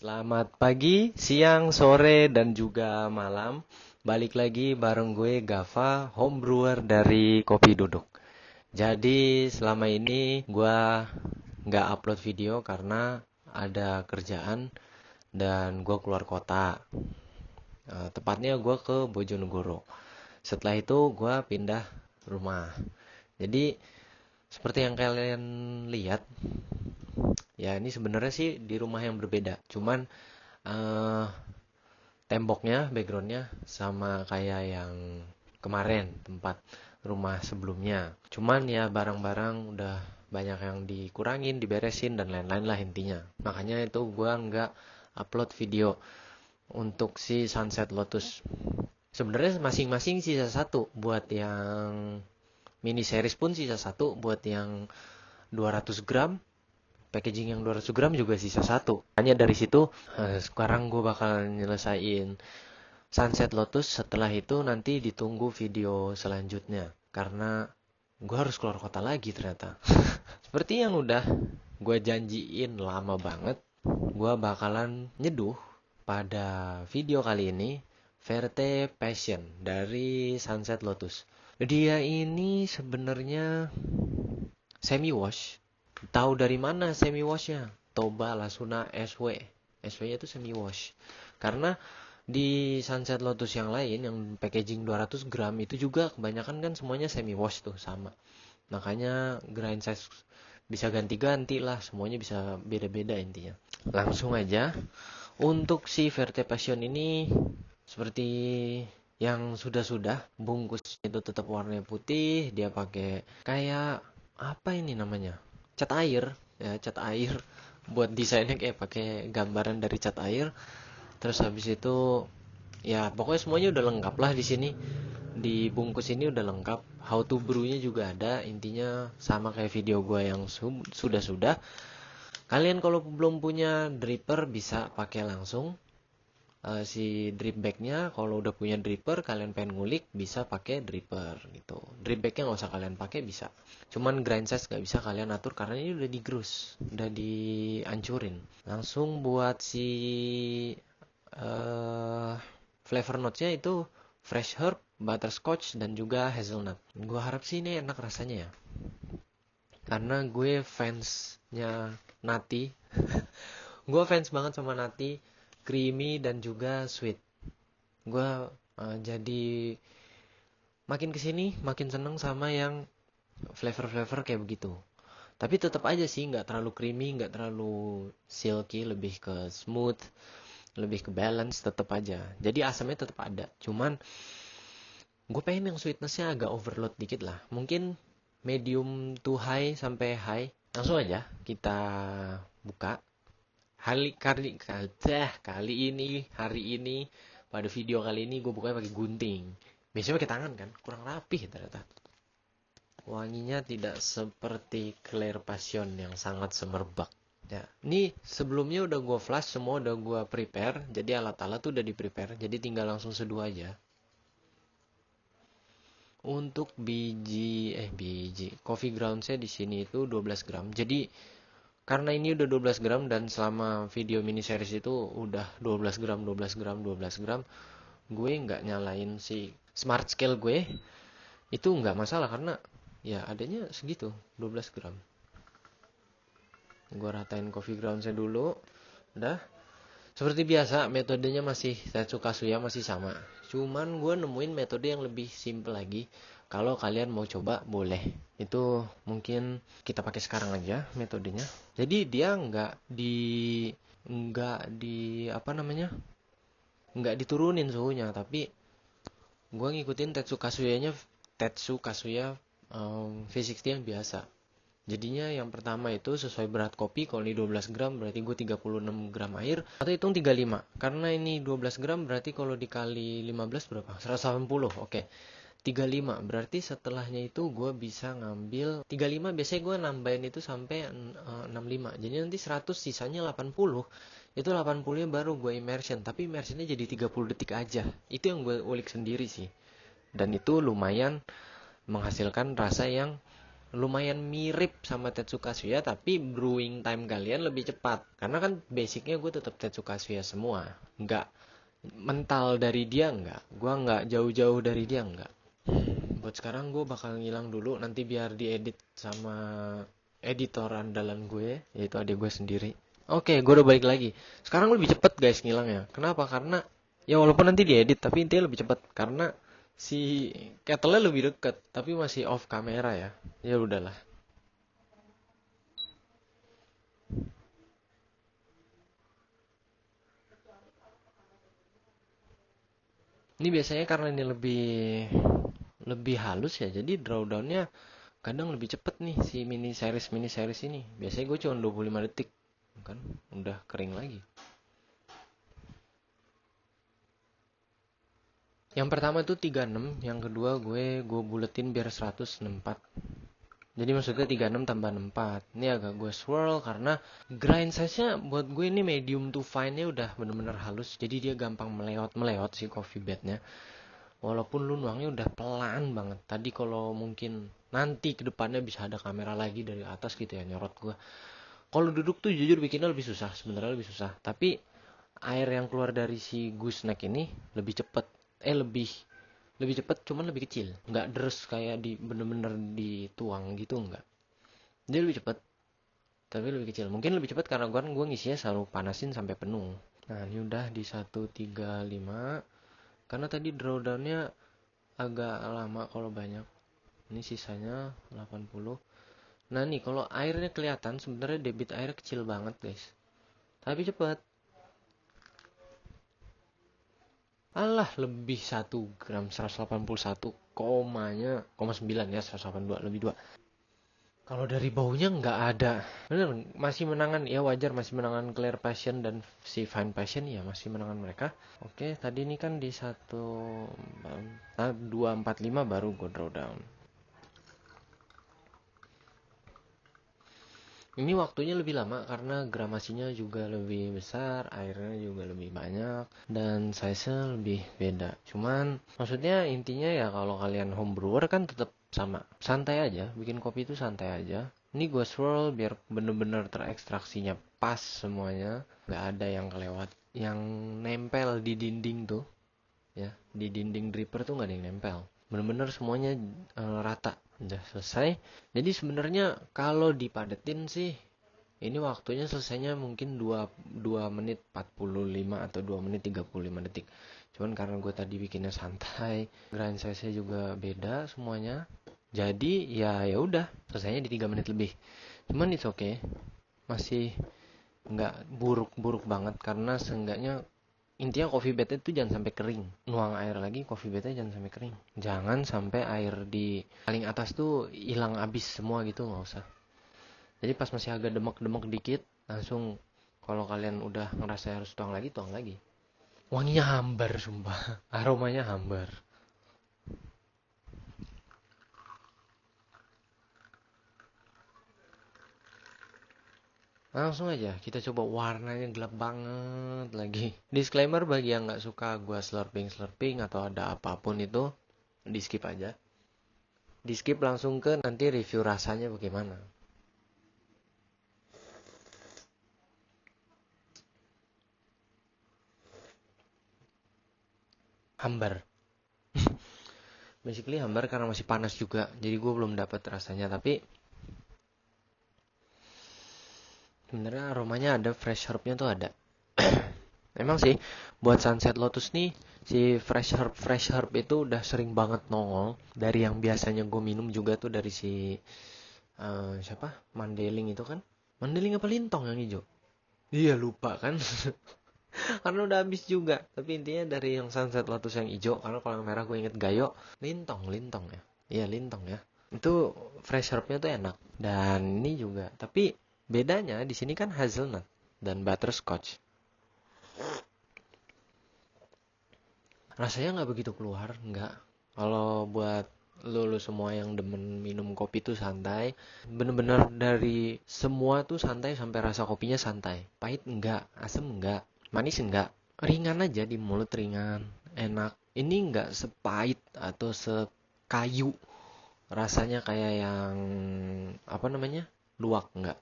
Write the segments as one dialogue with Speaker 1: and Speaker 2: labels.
Speaker 1: Selamat pagi, siang, sore, dan juga malam. Balik lagi bareng gue Gava, home brewer dari Kopi Duduk. Jadi selama ini gue nggak upload video karena ada kerjaan dan gue keluar kota. Tepatnya gue ke Bojonegoro. Setelah itu gue pindah rumah. Jadi seperti yang kalian lihat, ya ini sebenarnya sih di rumah yang berbeda. Cuman eh, temboknya, backgroundnya sama kayak yang kemarin tempat rumah sebelumnya. Cuman ya barang-barang udah banyak yang dikurangin, diberesin dan lain-lain lah intinya. Makanya itu gua nggak upload video untuk si Sunset Lotus. Sebenarnya masing-masing sisa satu buat yang mini series pun sisa satu buat yang 200 gram. Packaging yang 200 gram juga sisa satu. Hanya dari situ sekarang gue bakal nyelesain Sunset Lotus. Setelah itu nanti ditunggu video selanjutnya. Karena gue harus keluar kota lagi ternyata. Seperti yang udah gue janjiin lama banget, gue bakalan nyeduh pada video kali ini Verte Passion dari Sunset Lotus. Dia ini sebenarnya semi wash. Tahu dari mana semi washnya? Toba Lasuna SW. SW itu semi wash. Karena di Sunset Lotus yang lain yang packaging 200 gram itu juga kebanyakan kan semuanya semi wash tuh sama. Makanya grind size bisa ganti-ganti lah, semuanya bisa beda-beda intinya. Langsung aja. Untuk si Verte Passion ini seperti yang sudah-sudah, bungkusnya itu tetap warnanya putih, dia pakai kayak apa ini namanya? Cat air, ya cat air. Buat desainnya kayak pakai gambaran dari cat air. Terus habis itu ya pokoknya semuanya udah lengkap lah di sini. Di bungkus ini udah lengkap. How to brew-nya juga ada. Intinya sama kayak video gue yang sudah-sudah. Kalian kalau belum punya dripper bisa pakai langsung si drip bagnya. Kalau udah punya dripper, kalian pengen ngulik bisa pakai dripper gitu. Drip bagnya nggak usah kalian pakai bisa. Cuman grind size nggak bisa kalian atur karena ini udah digerus, udah dihancurin. Langsung buat si uh, flavor notes-nya itu fresh herb, butterscotch dan juga hazelnut. Gua harap sih ini enak rasanya ya. Karena gue fansnya Nati. Gue fans banget sama Nati, creamy dan juga sweet. Gue jadi makin kesini makin seneng sama yang flavor-flavor kayak begitu. Tapi tetap aja sih nggak terlalu creamy, nggak terlalu silky, lebih ke smooth, lebih ke balance tetap aja. Jadi asamnya tetap ada. Cuman gue pengen yang sweetnessnya agak overload dikit lah. Mungkin medium to high sampai high. Langsung aja kita buka. Kali ini, hari ini, pada video kali ini gue bukanya pakai gunting. Biasanya pakai tangan kan, kurang rapih ternyata. Wanginya tidak seperti Claire Passion yang sangat semerbak. Ya, ini sebelumnya udah gue flash, semua udah gue prepare. Jadi alat-alat tuh udah di prepare. Jadi tinggal langsung seduh aja. Untuk biji coffee groundsnya di sini itu 12 gram. Jadi karena ini udah 12 gram dan selama video mini series itu udah 12 gram, 12 gram, 12 gram, gue nggak nyalain si smart scale gue. Itu nggak masalah karena ya adanya segitu, 12 gram. Gue ratain coffee groundsnya dulu. Udah. Seperti biasa, metodenya masih Tetsuka Suya masih sama. Cuman gue nemuin metode yang lebih simple lagi. Kalau kalian mau coba, boleh. Itu mungkin kita pakai sekarang aja metodenya. Jadi dia nggak di apa namanya, nggak diturunin suhunya, tapi gue ngikutin Tetsuka Suya V60 yang biasa. Jadinya yang pertama itu sesuai berat kopi. Kalau ini 12 gram berarti gue 36 gram air. Atau hitung 35. Karena ini 12 gram berarti kalau dikali 15 berapa? 180. Oke. 35. Berarti setelahnya itu gue bisa ngambil 35. Biasanya gue nambahin itu sampai 65. Jadi nanti 100 sisanya 80. Itu 80-nya baru gue immersion. Tapi immersionnya jadi 30 detik aja. Itu yang gue ulik sendiri sih. Dan itu lumayan menghasilkan rasa yang lumayan mirip sama Tetsukazuya, tapi brewing time kalian lebih cepat. Karena kan basicnya gue tetap Tetsukazuya semua. Nggak mental dari dia, nggak. Gue nggak jauh-jauh dari dia, nggak. Buat sekarang gue bakal ngilang dulu, nanti biar diedit sama editor andalan gue, yaitu adik gue sendiri. Oke, gue udah balik lagi. Sekarang lebih cepet guys ngilangnya. Kenapa? Karena ya walaupun nanti diedit, tapi intinya lebih cepet. Karena si kettle lebih deket, tapi masih off kamera ya. Ya udahlah. Ini biasanya karena ini lebih lebih halus ya, jadi drawdownnya kadang lebih cepet nih si mini series ini. Biasanya gue cuma 25 detik kan udah kering lagi. Yang pertama itu 36, yang kedua gue buletin biar 164. Jadi maksudnya 36 tambah 64. Ini agak gue swirl karena grind size-nya buat gue ini medium to fine-nya udah bener-bener halus. Jadi dia gampang melewat si coffee bed-nya. Walaupun lu nuangnya udah pelan banget. Tadi kalau mungkin nanti ke depannya bisa ada kamera lagi dari atas gitu ya nyorot gue. Kalau duduk tuh jujur bikinnya lebih susah, sebenarnya lebih susah. Tapi air yang keluar dari si gooseneck ini lebih cepet. Lebih lebih cepet, cuman lebih kecil. Nggak deres kayak di bener-bener dituang gitu, nggak. Dia lebih cepet, tapi lebih kecil. Mungkin lebih cepet karena gue ngisinya selalu panasin sampai penuh. Nah ini udah di 135. Karena tadi drawdownnya agak lama kalau banyak. Ini sisanya 80. Nah nih kalau airnya kelihatan sebenarnya debit air kecil banget guys. Tapi cepat. Alah lebih 1 gram 181 komanya 9 ya 182 lebih 2. Kalau dari baunya nggak ada. Bener masih menangan ya wajar masih menangan Clear Passion dan si Fine Passion ya masih menangan mereka. Oke tadi ini kan di 245 baru gue drawdown. Ini waktunya lebih lama karena gramasinya juga lebih besar, airnya juga lebih banyak, dan size-nya lebih beda. Cuman maksudnya intinya ya kalau kalian home brewer kan tetap sama. Santai aja, bikin kopi itu santai aja. Ini gue swirl biar bener-bener terekstraksinya pas semuanya. Nggak ada yang kelewat. Yang nempel di dinding tuh, ya, di dinding dripper tuh nggak ada yang nempel. Bener-bener semuanya rata. Udah selesai. Jadi sebenarnya kalau dipadetin sih ini waktunya selesainya mungkin 2 menit 45 atau 2 menit 35 detik. Cuman karena gue tadi bikinnya santai, grind size-nya juga beda semuanya. Jadi ya udah, selesainya di 3 menit lebih. Cuman it's okay. Masih nggak buruk-buruk banget karena seenggaknya intinya coffee bed itu jangan sampai kering. Nuang air lagi coffee bednya jangan sampai kering. Jangan sampai air di paling atas tuh hilang abis semua gitu, nggak usah. Jadi pas masih agak demek-demek dikit, langsung kalau kalian udah ngerasa harus tuang lagi, tuang lagi. Wanginya hambar sumpah. Aromanya hambar. Langsung aja kita coba warnanya gelap banget lagi. Disclaimer bagi yang nggak suka gua slurping atau ada apapun itu, di skip aja. Di skip langsung ke nanti review rasanya bagaimana. Hambar. Basically hambar karena masih panas juga. Jadi gue belum dapat rasanya. Tapi sebenarnya aromanya ada, fresh herbnya tuh ada. Emang sih buat Sunset Lotus nih si fresh herb itu udah sering banget nongol dari yang biasanya gue minum juga tuh dari si siapa Mandeling itu kan. Mandeling apa Lintong yang hijau? Iya lupa kan. Karena udah habis juga. Tapi intinya dari yang Sunset Lotus yang hijau, karena kalau yang merah gue inget Gayo. Lintong ya. Iya Lintong ya. Itu fresh herbnya tuh enak. Dan ini juga. Tapi bedanya di sini kan hazelnut dan butterscotch. Rasanya nggak begitu keluar, nggak. Kalau buat lu semua yang demen minum kopi tuh santai, bener-bener dari semua tuh santai sampai rasa kopinya santai. Pahit enggak, asem enggak, manis enggak, ringan aja di mulut, ringan, enak. Ini enggak sepahit atau sekayu rasanya kayak yang apa namanya, luwak enggak.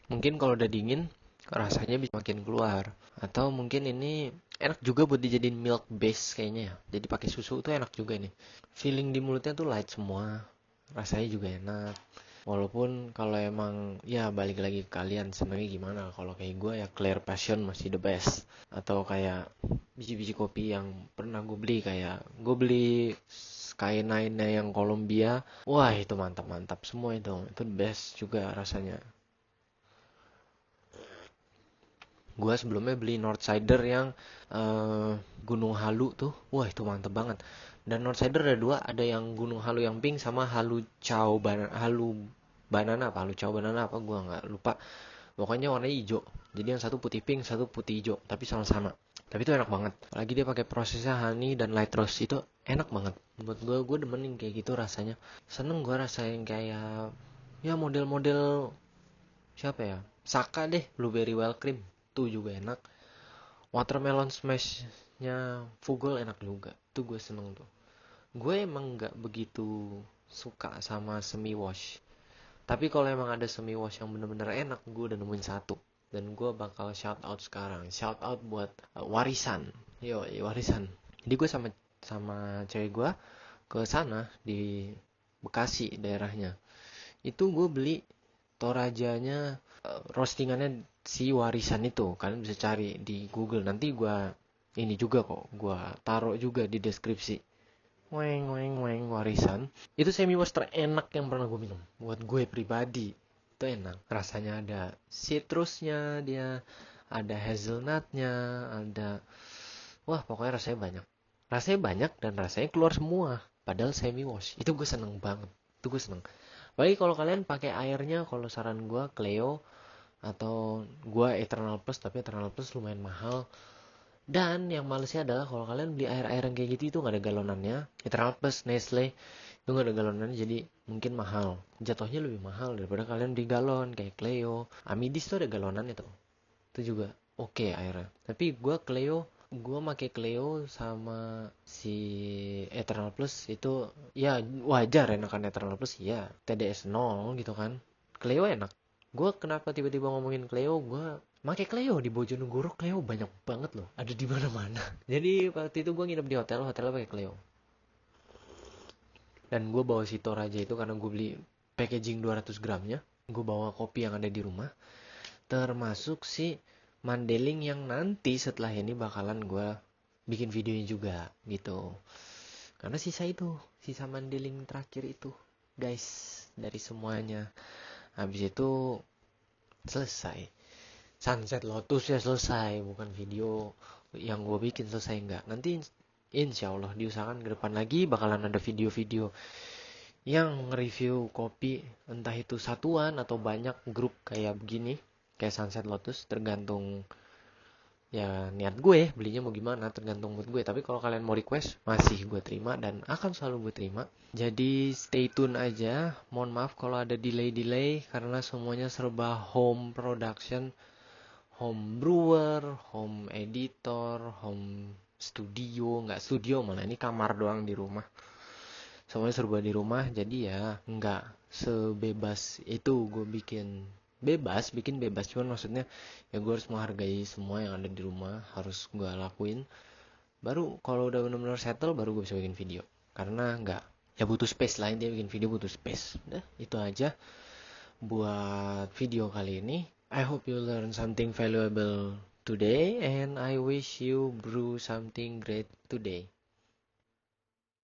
Speaker 1: Mungkin kalau udah dingin rasanya bisa makin keluar. Atau mungkin ini enak juga buat dijadiin milk base kayaknya ya. Jadi pakai susu tuh enak juga nih. Feeling di mulutnya tuh light semua. Rasanya juga enak. Walaupun kalau emang ya balik lagi ke kalian sebenarnya gimana. Kalau kayak gue ya Clear Passion masih the best. Atau kayak biji-biji kopi yang pernah gue beli, kayak gue beli Sky9-nya yang Colombia. Wah, itu mantap-mantap semua itu. Itu the best juga rasanya. Gua sebelumnya beli Northsider yang eh, Gunung Halu tuh. Wah, itu mantep banget. Dan Northsider ada dua, ada yang Gunung Halu yang pink sama Halu banana apa, Halu Chow banana apa, gua nggak lupa. Pokoknya warnanya hijau. Jadi yang satu putih pink, satu putih hijau, tapi sama-sama. Tapi itu enak banget. Apalagi dia pakai prosesnya honey dan light roast, itu enak banget. Menurut gue demen yang kayak gitu rasanya. Seneng gue rasain kayak ya model-model siapa ya? Saka deh, blueberry well cream. Tuh juga enak. Watermelon smashnya Fugol enak juga. Tuh gue seneng tuh. Gue emang nggak begitu suka sama semi wash. Tapi kalau emang ada semi wash yang bener-bener enak, gue udah nemuin satu. Dan gue bakal shout out sekarang. Shout out buat Warisan. Yo, Warisan. Jadi gue sama sama cewek gue ke sana di Bekasi daerahnya. Itu gue beli Torajanya, roastingannya si Warisan itu. Kalian bisa cari di Google. Nanti gua ini juga kok, gua taruh juga di deskripsi. Weng weng weng Warisan. Itu semi wash terenak yang pernah gue minum. Buat gue pribadi itu enak. Rasanya ada citrusnya dia, ada hazelnutnya, ada wah pokoknya rasanya banyak. Rasanya banyak dan rasanya keluar semua. Padahal semi wash. Itu gue seneng banget. Itu gue seneng. Baik kalau kalian pakai airnya, kalau saran gue Cleo atau gue Eternal Plus, tapi Eternal Plus lumayan mahal. Dan yang malesnya adalah kalau kalian beli air-air yang kayak gitu itu nggak ada galonannya. Eternal Plus, Nestle itu nggak ada galonannya, jadi mungkin mahal. Jatuhnya lebih mahal daripada kalian di galon kayak Cleo. Amidis tuh ada galonannya tuh. Itu juga oke airnya. Tapi gue make Cleo sama si Eternal Plus itu ya wajar enakan Eternal Plus ya TDS 0 gitu kan. Cleo enak. Gue kenapa tiba-tiba ngomongin Cleo, gue make Cleo di Bojonegoro. Cleo banyak banget loh, ada di mana-mana. Jadi waktu itu gue nginep di hotel pakai Cleo. Dan gue bawa si Toraja itu karena gue beli packaging 200 gramnya. Gue bawa kopi yang ada di rumah, termasuk si Mandeling yang nanti setelah ini bakalan gue bikin videonya juga gitu. Karena sisa Mandeling terakhir itu guys, dari semuanya. Habis itu selesai. Sunset Lotus ya selesai, bukan video yang gue bikin selesai enggak. Nanti insya Allah diusahakan ke depan lagi bakalan ada video-video yang nge-review kopi, entah itu satuan atau banyak grup kayak begini, kayak Sunset Lotus, tergantung ya niat gue belinya mau gimana, tergantung mood gue. Tapi kalau kalian mau request masih gue terima dan akan selalu gue terima. Jadi stay tune aja. Mohon maaf kalau ada delay karena semuanya serba home production, home brewer, home editor, home studio. Nggak studio malah, ini kamar doang di rumah. Semuanya serba di rumah, jadi ya nggak sebebas itu gue bikin bebas, cuman maksudnya ya gue harus menghargai semua yang ada di rumah, harus gue lakuin. Baru kalau udah benar-benar settle baru gue bisa bikin video, karena nggak ya butuh space lah, intinya bikin video butuh space. Udah itu aja buat video kali ini. I hope you learn something valuable today and I wish you brew something great today.